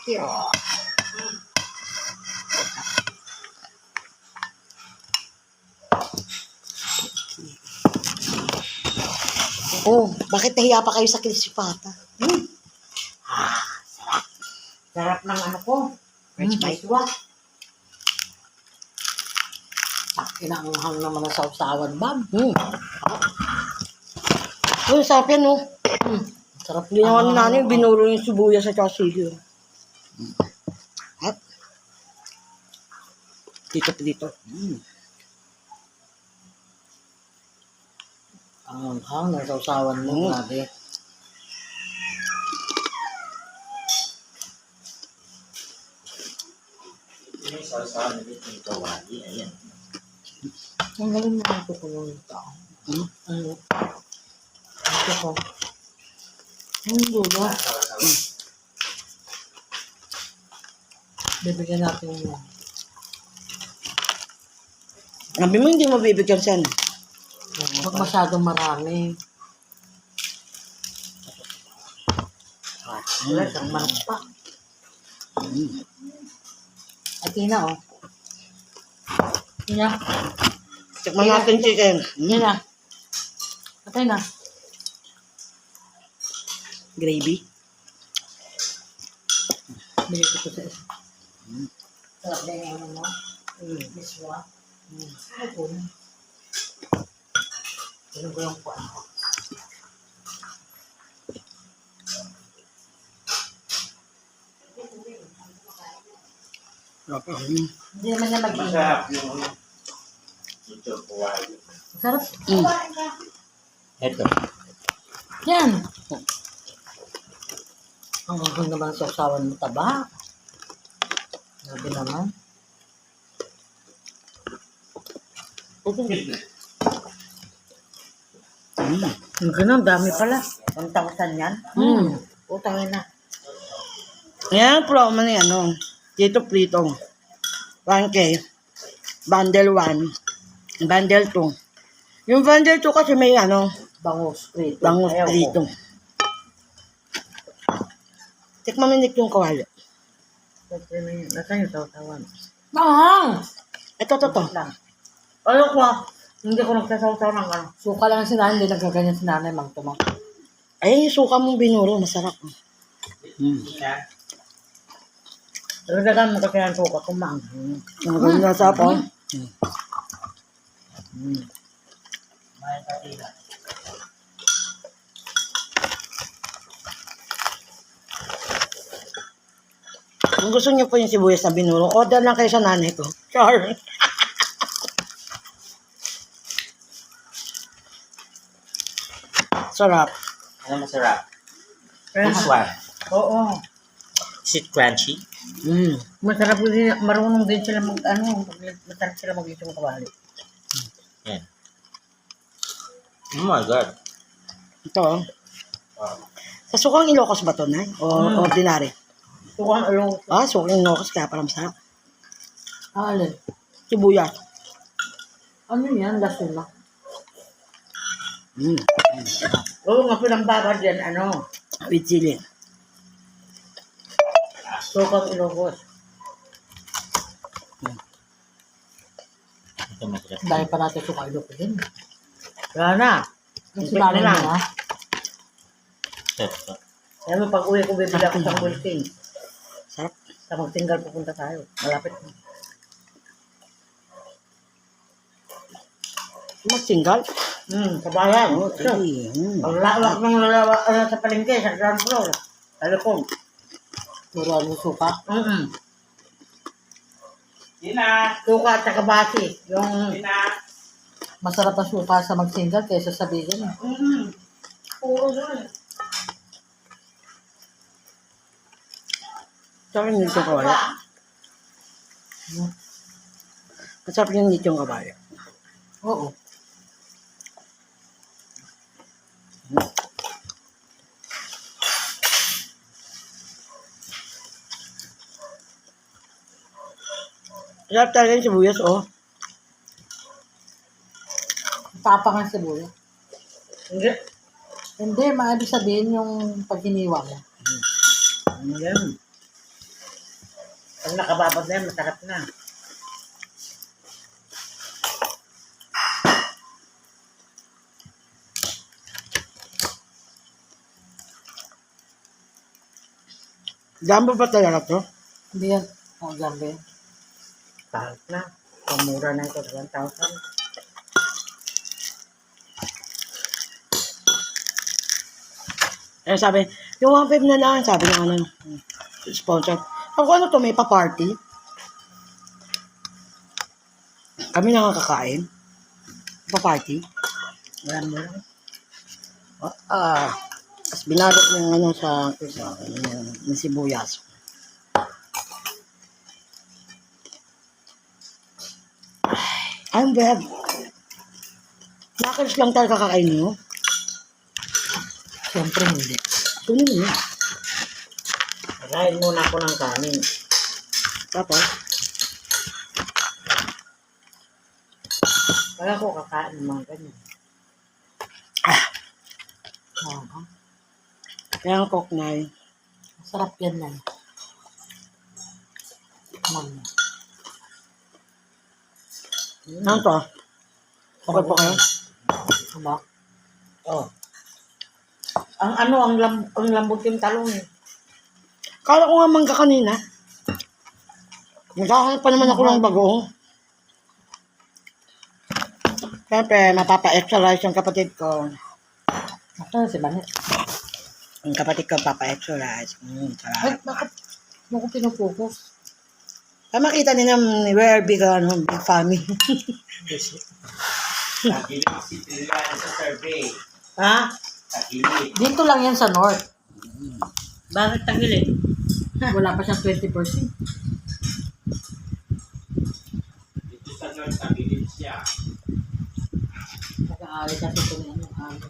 Yeah. Oh, bakit nahiya pa kayo sa crispy pata? Sarap ng ano ko. French fry. Iswa. Inaanghang naman ang sausawan, Bob. Uy, sarap yan, oh. Sarap. Ginawa ni nanay, binuro yung sibuyas at saka sili. At, dito. Ang anghang ng sausawan mo, grabe. Yung sausawan na dito yung kawali, ayan. Ang galing mo ito ko yung tao. Ano? Ito ko. Ang dulo. Bibigyan natin yun. Sabi mo hindi mo bibigyan siya. Huwag masyadong marami. Wala siyang manok pa. At Tina, oh. Tina. Tikman natin chicken. Tina. Patay na. Gravy. Bigay ko ito sa isa. Sarap na yung ano mo. Miswa. Ano po na? Ano ko yung puan ko? Hindi naman na mag-iingat. Masarap yung ito kawali. Sarap. Ito. Yan. Ang ganda naman sa usawan mo taba. Grabe naman. Ang ganun, dami pala. 1,000 yan. Utangin na. Yan, pro man yan, ano. Dito prito. 1K. Bundle 1. Bundle 2. Yung bundle 2 kasi may ano, Bangus. Prito. bangus Ayaw ko. prito. Tikman mo yung kawali. Nasaan yung sausawan? Ito. Lang. Ayaw ko ah. Hindi ko nagsasaw-saw ng ano. Suka lang si nanay, hindi nagkaganyan si nanay, mang tumak. Ay, yung suka mong binuro, masarap. Talagang mo kasi ang suka kumang. Ang ganda sa po. May patila. Kung gusto niyo po yung sibuyas na binuro, order lang kayo sa nanay ko. Char. Sarap. Ano masarap? Kaya This one. oo. Is it crunchy? Masarap din. Marunong din sila mag-ano. Masarap sila mag-isong kawali. Yan. Oh my God. Ito. Sa sukang Ilocos ba ito, Nay? O ordinary? Sukang alo. Ah, sukang Ilocos kaya pala masarap. Alin? Sibuyas. Ano yan? Laso na. Oo nga pinambaba dyan. Ano? With chili. Sukang ilogos. Ito masarap. Dahil pa natin suka iloko din. Wala na. Yung Ipit sinabi na mo lang. na. Ito. Kaya mo pag uwi ko bibili ako sa Wilking. Sarap. Sa magtinggal pupunta tayo. Malapit. Magtinggal. Sa bayan. So, Okay. ang lawak ng lalawak sa palengke, sa ground floor. Talipong. Puro ano suka. Tina! Suka at saka basi. Yung... Masarap ang suka sa mag-single kaysa sa vegan. Puro doon. Sarap yung nitong kawali. Masarap yung nitong kawali. Oo. Sarap talaga yung sibuyas, oh. Tapang ang sibuyas. Hindi. Hindi, maibig sabihin yung pag hiniwa mo. Yan. Pag nakababad na yan, masarap na. Jumbo ba talaga to? Hindi yan. Oh, Jambo yan. Tahal na. Pamura na ito, 1,000. Eh sabi, yung 1.5 na lang, sabi ng ano, sponsor. Ako ano to, may pa-party? Kami na nga kakain. Pa-party. Wala mo lang. Tapos binalot ng ano sa ng sibuyas. Ang bad. Knuckles lang talaga kakain nyo. Siyempre hindi. Ito na yun. Kain muna ako ng kanin. Tapos, Kaya ako kakain ng mga ganyan. Oo. kaya ang coke na yun. Masarap yan na. Mama. Ano to? Okay po kayo? Aba? Oh. Ang ano, ang lambot yung talong eh. Kala ko nga mangga kanina. Nagkakahanap pa naman ako ng bagong. Siyempre, mapapa-exercise yung kapatid ko. Ito si Banet. Yung kapatid ko, papa-exercise. Ay, Sarap. bakit mo ko pinupokus? Kaya makita nila, we're big, big family. Tagilid si Trillian sa survey. Ha? Tagilid. Dito lang yan sa North. Bakit tagilid? Wala pa siyang 20%. Dito sa North, tagilid siya. Nag-aaral kasi ito na ano.